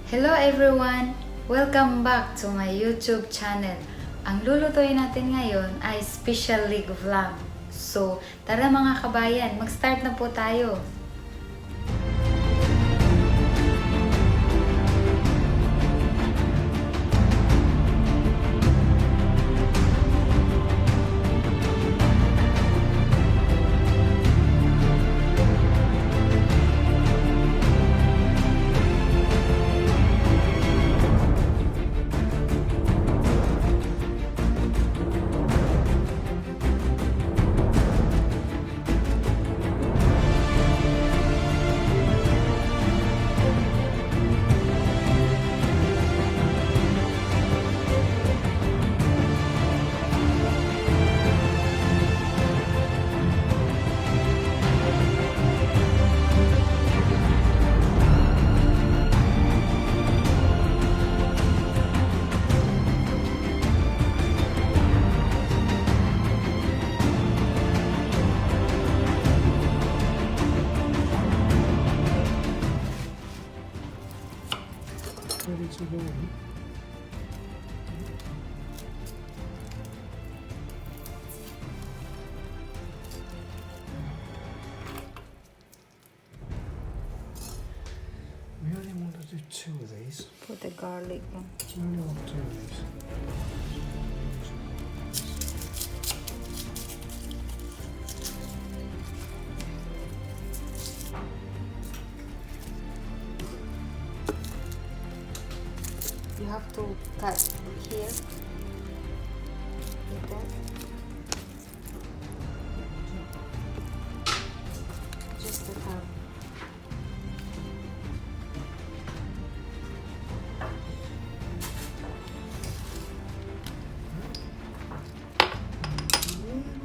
Hello everyone! Welcome back to my YouTube channel. Ang lulutuin natin ngayon ay special league vlog. So, tara mga kabayan, mag-start na po tayo. Ready to go in. We only want to do two of these. Put the garlic in. We only want two of these. You have to cut here. Like that. Just the top.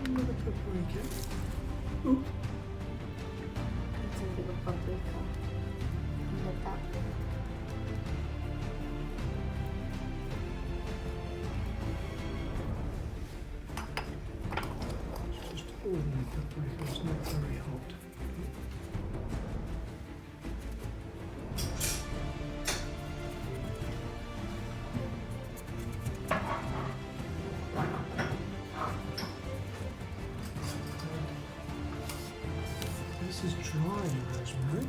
Another paprika. It's a bit of paprika on the top. Just ordinary paprika. It's not very hot. This is dry rosemary.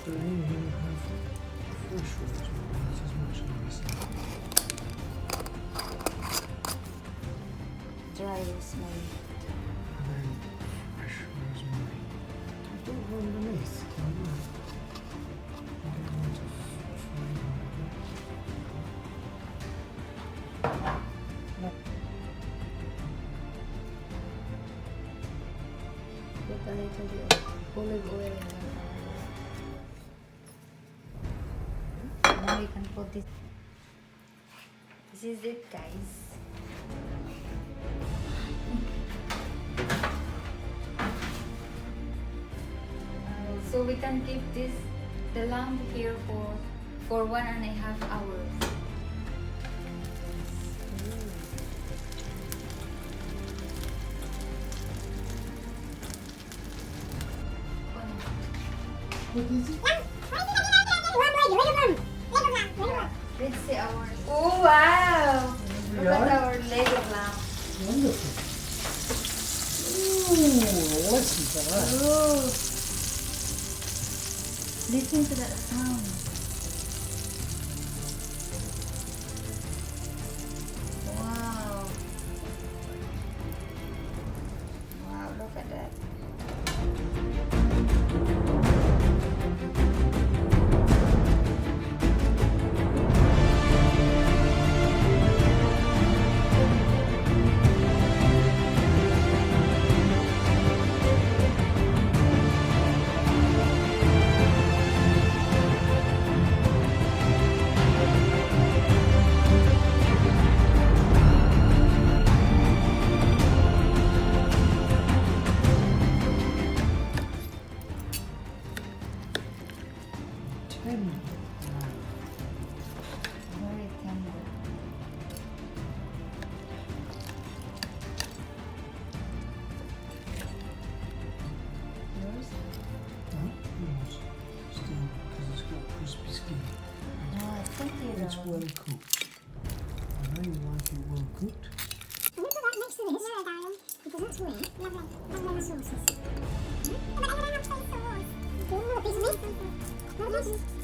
But here you have fresh rosemary. This is much nicer. Dry rosemary. And then fresh rosemary. Do it underneath. Like that. You get lots of flavour with it. Put a little bit of olive oil. Now we can put this. This is it, guys. So we can keep the lamb here for 1.5 hours. What is it? Let's see our. Oh wow! Look at our leg of lamb. Wonderful. Ooh, listen to that. Oh! Listen to that sound. Wow! Wow! Look at that. Tender. Very tender. Yours? No, yours. Still, because it's got crispy it's well cooked. I know you like it well cooked. I'm going to put that next to this. No, darling, because that's weird. Lovely. And then the sauces. But I don't have soy sauce. Oh, a piece of meat. What about this?